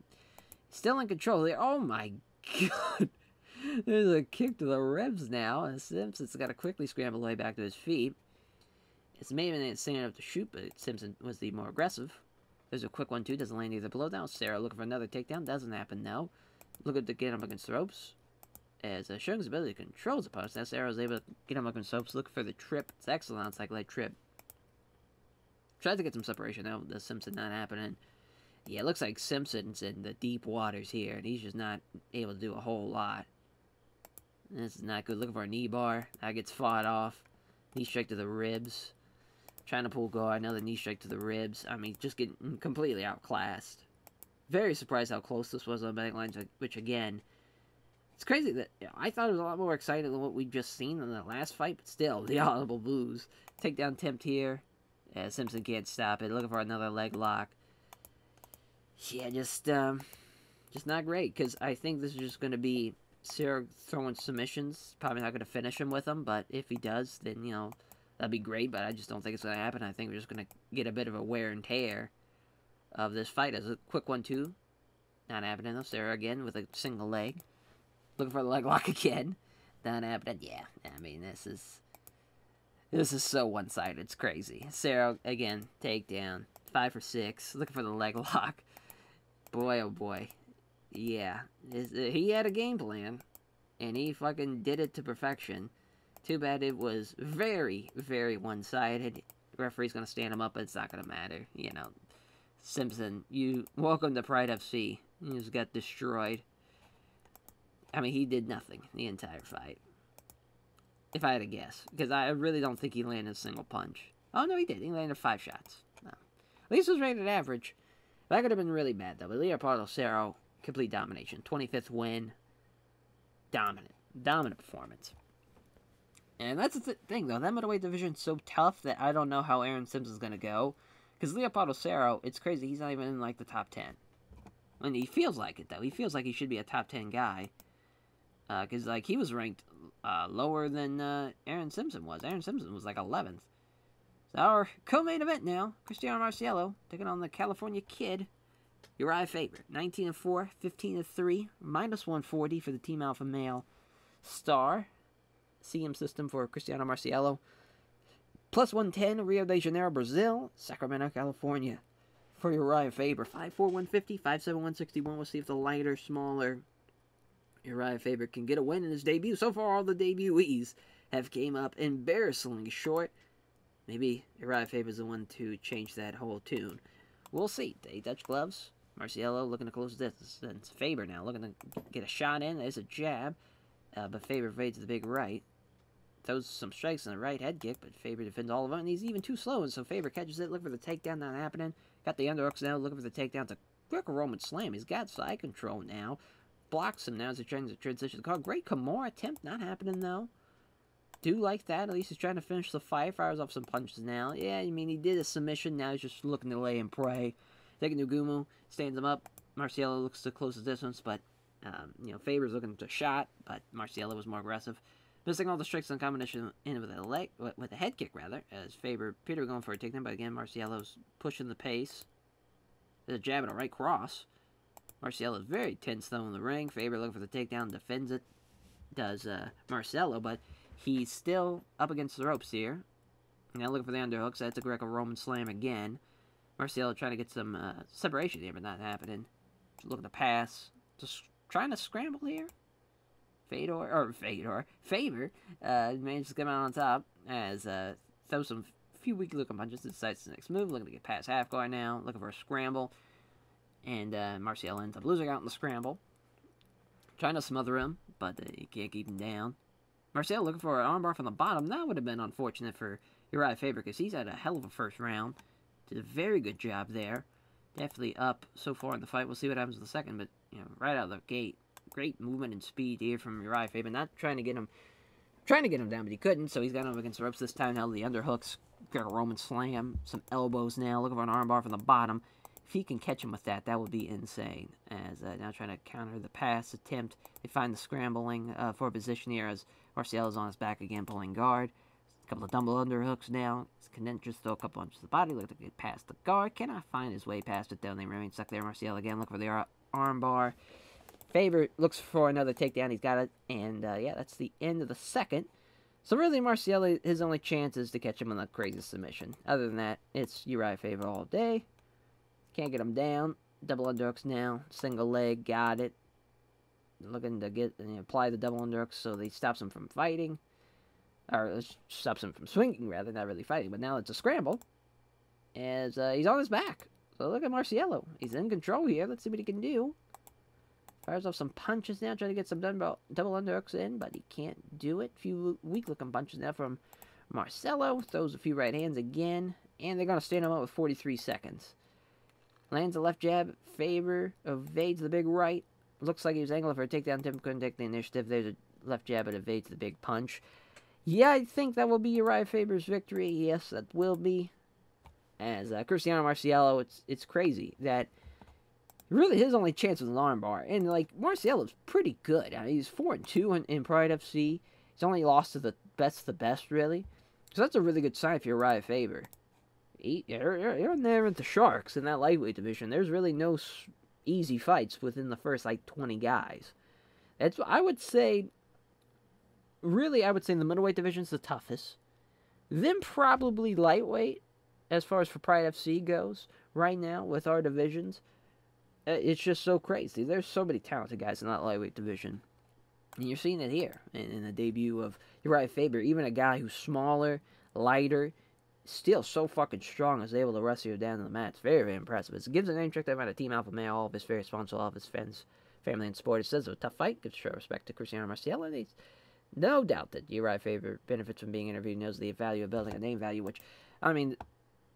still in control there. Oh my god. There's a kick to the ribs now. And Simpson's got to quickly scramble the way back to his feet. It's maybe standing up to shoot, but Simpson was the more aggressive. There's a quick 1-2. Doesn't land either below down. Cerro looking for another takedown. Doesn't happen now. Looking to get him against the ropes. As showing his ability to control his opponents. Now Cerro's able to get him against the ropes. Looking for the trip. It's excellent outside leg trip. Tried to get some separation now. The Simpson not happening. Yeah, it looks like Simpson's in the deep waters here, and he's just not able to do a whole lot. This is not good. Looking for a knee bar. That gets fought off. Knee strike to the ribs. Trying to pull guard. Another knee strike to the ribs. I mean, just getting completely outclassed. Very surprised how close this was on the betting lines, which, again, it's crazy that I thought it was a lot more exciting than what we've just seen in the last fight, but still, the audible booze. Takedown attempt here. Simpson can't stop it. Looking for another leg lock. Yeah, just not great, because I think this is just going to be Cerro throwing submissions. Probably not going to finish him with them, but if he does, then, you know, that'd be great, but I just don't think it's going to happen. I think we're just going to get a bit of a wear and tear of this fight. As a quick 1-2. Not happening, though. Cerro again with a single leg. Looking for the leg lock again. Not happening. Yeah, I mean, this is so one-sided. It's crazy. Cerro, again, takedown. 5 for 6. Looking for the leg lock. Boy, oh boy. Yeah. He had a game plan. And he fucking did it to perfection. Too bad it was very, very one-sided. The referee's going to stand him up, but it's not going to matter. You know. Simpson, welcome to Pride FC. You just got destroyed. I mean, he did nothing the entire fight. If I had to guess. Because I really don't think he landed a single punch. Oh, no, he did. He landed 5 shots. No. At least it was rated average. That could have been really bad, though. But Leopoldo Cerro, complete domination. 25th win. Dominant. Dominant performance. And that's the thing, though. That middleweight division's so tough that I don't know how Aaron Simpson's going to go. Because Leopoldo Cerro, it's crazy. He's not even in, like, the top 10. And he feels like it, though. He feels like he should be a top 10 guy. Because, like, he was ranked lower than Aaron Simpson was. Aaron Simpson was, like, 11th. So our co-main event now. Cristiano Marciello taking on the California Kid. Uriah Faber. 19-4, 15-3. -140 for the Team Alpha Male star. CM system for Cristiano Marciello. +110, Rio de Janeiro, Brazil. Sacramento, California for Uriah Faber. 5'4", 150, 5'7", 161. We'll see if the lighter, smaller Uriah Faber can get a win in his debut. So far, all the debutees have came up embarrassingly short. Maybe Uriah Faber's the one to change that whole tune. We'll see. They touch gloves. Marciello looking to close the distance. Faber now looking to get a shot in. There's a jab. But Faber fades to the big right. Throws some strikes on the right head kick, but Faber defends all of them. And he's even too slow, and so Faber catches it. Looking for the takedown, not happening. Got the underhooks now. Looking for the takedown. It's a quick Roman slam. He's got side control now. Blocks him now as he tries to transition the call. Great Kimura attempt. Not happening, though. Do like that. At least he's trying to finish the fight. Fires off some punches now. Yeah, I mean, he did a submission. Now he's just looking to lay and pray. Taking Nugumu. Stands him up. Marciello looks to close the distance, but, you know, Faber's looking to shot, but Marciello was more aggressive. Missing all the strikes in combination in with a head kick rather, as Peter going for a takedown, but again Marcialo's pushing the pace. There's a jab and a right cross. Marcialo's very tense though in the ring. Faber looking for the takedown, defends it. Does Marcelo, but he's still up against the ropes here. Now looking for the underhooks. That's a Greco-Roman slam again. Marcelo trying to get some separation here, but not happening. Looking to pass. Just trying to scramble here. Faber managed to come out on top as throws some few weak looking punches. Decides the next move. Looking to get past half guard now. Looking for a scramble. And Marcelo ends up losing out in the scramble. Trying to smother him, but he can't keep him down. Marcelo looking for an armbar from the bottom. That would have been unfortunate for Uriah Faber because he's had a hell of a first round. Did a very good job there. Definitely up so far in the fight. We'll see what happens in the second, but you know, right out of the gate, great movement and speed here from Uriah Faber. Not trying to get him down, but he couldn't. So he's got him against the ropes this time. Now the underhooks, Greco-Roman slam, some elbows now. Looking for an armbar from the bottom. If he can catch him with that, that would be insane. As now trying to counter the pass attempt. They find the scrambling for a position here as Marcelo's on his back again, pulling guard. A couple of double underhooks now. Can just throw a couple punches to the body. Look to get past the guard. Cannot find his way past it, though. They remain stuck there. Marcelo again looking for the arm bar. Faber looks for another takedown. He's got it. And, yeah, that's the end of the second. So, really, Marcelo, his only chance is to catch him on the crazy submission. Other than that, it's Uriah Faber all day. Can't get him down. Double underhooks now. Single leg. Got it. Looking to get apply the double underhooks so they stops him from fighting. Or stops him from swinging, rather, not really fighting. But now it's a scramble. As he's on his back. So look at Marcelo. He's in control here. Let's see what he can do. Fires off some punches now, trying to get some double underhooks in, but he can't do it. A few weak-looking punches now from Marcelo. Throws a few right hands again. And they're going to stand him up with 43 seconds. Lands a left jab. Faber evades the big right. Looks like he was angling for a takedown. Tim couldn't take the initiative. There's a left jab, but evades the big punch. Yeah, I think that will be Uriah Faber's victory. Yes, that will be. As Cristiano Marcelo, it's crazy that really his only chance was an armbar. And, like, Marcelo's pretty good. I mean, he's 4-2 in Pride FC. He's only lost to the best, really. So that's a really good sign for Uriah Faber. You're in there with the Sharks in that lightweight division. There's really no easy fights within the first, like, 20 guys. That's, I would say, really, I would say the middleweight division's the toughest. Then probably lightweight, as far as for Pride FC goes, right now, with our divisions. It's just so crazy. There's so many talented guys in that lightweight division. And you're seeing it here in the debut of Uriah Faber. Even a guy who's smaller, lighter, still so fucking strong is able to wrestle you down to the mat. It's very, very impressive. It gives a name check that out of Team Alpha Male, all of his very responsible, all of his fans, family, and sport. It says it was a tough fight. Gives respect to Cristiano Marcelo. And he's no doubt that Uriah Faber benefits from being interviewed, knows the value of building a name value, which, I mean,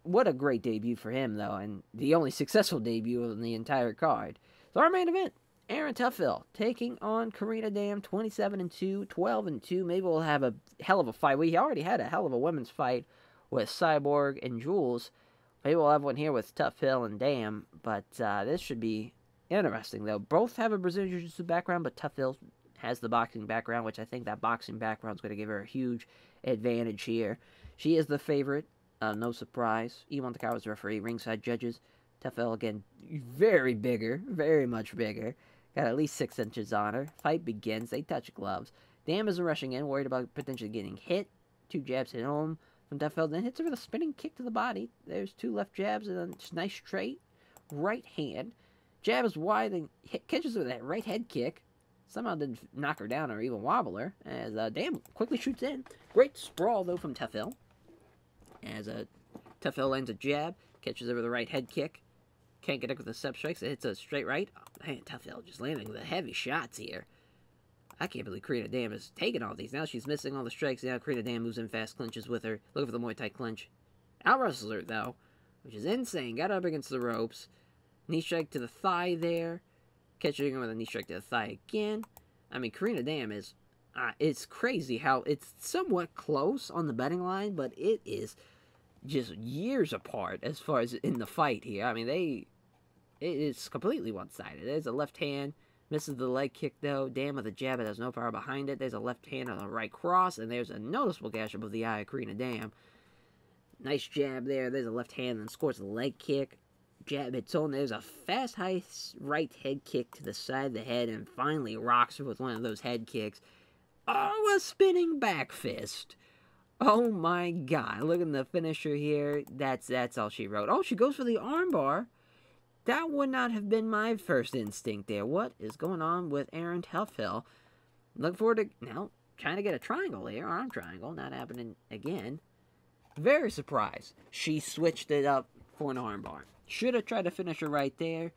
what a great debut for him, though, and the only successful debut in the entire card. So our main event, Aaron Toughill taking on Karina Damm, 27-2, 12-2. Maybe we'll have a hell of a fight. We already had a hell of a women's fight with Cyborg and Jules. Maybe we'll have one here with Toughill and Damm, but this should be interesting, though. Both have a Brazilian Jiu-Jitsu background, but Toughill has the boxing background, which I think that boxing background is going to give her a huge advantage here. She is the favorite. No surprise. Iwan Takawa's referee, ringside judges. Toughill, again, very much bigger. Got at least 6 inches on her. Fight begins. They touch gloves. Damm isn't rushing in, worried about potentially getting hit. 2 jabs hit home from Toughill. Then hits her with a spinning kick to the body. There's 2 left jabs and a nice straight right hand. Jab is wide and catches her with that right head kick. Somehow didn't knock her down or even wobble her. As Damm quickly shoots in. Great sprawl, though, from Toughill. As Toughill lands a jab, catches over the right head kick. Can't get it with the step strikes. It hits a straight right. Oh, man, Toughill just landing the heavy shots here. I can't believe Karina Damm is taking all these. Now she's missing all the strikes. Now Karina Damm moves in fast, clinches with her. Looking for the Muay Thai clinch. Out-wrestles her, though, which is insane. Got up against the ropes. Knee strike to the thigh there. Catching her with a knee strike to the thigh again. I mean, Karina Damm is... it's crazy how it's somewhat close on the betting line, but it is just years apart as far as in the fight here. I mean, it is completely one-sided. There's a left hand, Misses the leg kick, though. Damm with a jab, but there's no power behind it. There's a left hand on the right cross, and there's a noticeable gash above the eye of Karina Damm. Nice jab there. There's a left hand, and scores a leg kick. Jab hits on. There's a fast, high right head kick to the side of the head, and finally rocks her with one of those head kicks. Oh, a spinning back fist. Oh my god. Look at the finisher here. That's all she wrote. Oh, she goes for the armbar. That would not have been my first instinct there. What is going on with Erin Toughill? Look forward to, now, trying to get a triangle here. Arm triangle. Not happening again. Very surprised. She switched it up for an armbar. Should have tried to finish her right there.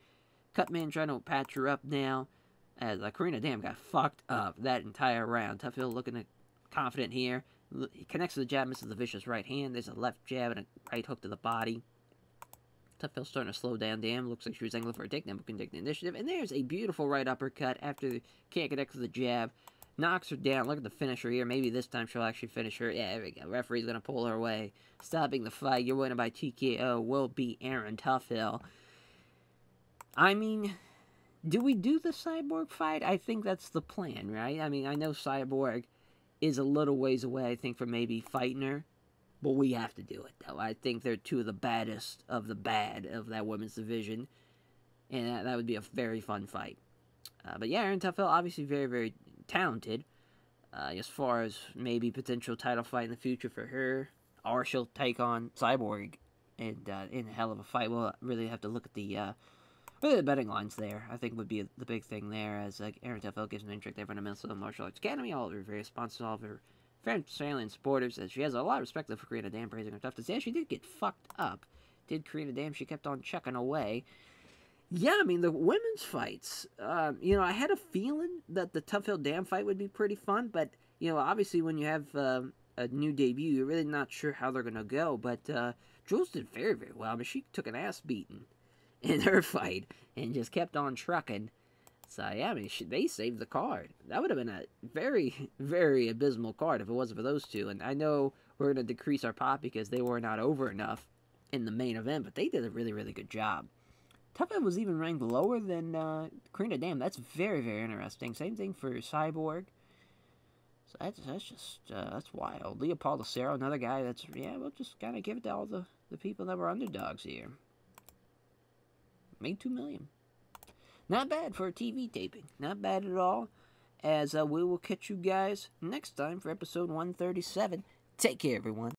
Cutman trying to patch her up now. As Karina Damm got fucked up that entire round. Toughill looking confident here. He connects to the jab, misses the vicious right hand. There's a left jab and a right hook to the body. Toughill starting to slow down. Damm looks like she was angling for a takedown, but couldn't take the initiative. And there's a beautiful right uppercut after can't connect to the jab. Knocks her down. Look at the finisher here. Maybe this time she'll actually finish her. Yeah, there we go. Referee's going to pull her away. Stopping the fight. Your winner by TKO will be Erin Toughill. I mean, do we do the Cyborg fight? I think that's the plan, right? I mean, I know Cyborg is a little ways away, I think, from maybe fighting her. But we have to do it, though. I think they're two of the baddest of the bad of that women's division. And that would be a very fun fight. But yeah, Erin Toughill, obviously very, very talented. As far as maybe potential title fight in the future for her. Or she'll take on Cyborg and in a hell of a fight. We'll really have to look at the betting lines there. I think would be the big thing there, as Erin Toughill gives an intro there from the Minnesota Martial Arts Academy. All of her various sponsors, all of her French, Australian supporters, as she has a lot of respect for Karina Damm, praising her toughness. Yeah, she did get fucked up. Did Karina Damm, she kept on chucking away. Yeah, I mean, the women's fights, you know, I had a feeling that the Toughill Damm fight would be pretty fun, but, you know, obviously when you have a new debut, you're really not sure how they're going to go, but Jules did very, very well. I mean, she took an ass beating in her fight and just kept on trucking. So, yeah, I mean, they saved the card. That would have been a very, very abysmal card if it wasn't for those two. And I know we're going to decrease our pop because they were not over enough in the main event, but they did a really, really good job. Toughill was even ranked lower than Karina Damm. That's very, very interesting. Same thing for Cyborg. So that's just, that's wild. Leopoldo Cero, another guy that's, yeah, we'll just kind of give it to all the people that were underdogs here. Made $2 million. Not bad for a TV taping. Not bad at all. As we will catch you guys next time for episode 137. Take care, everyone.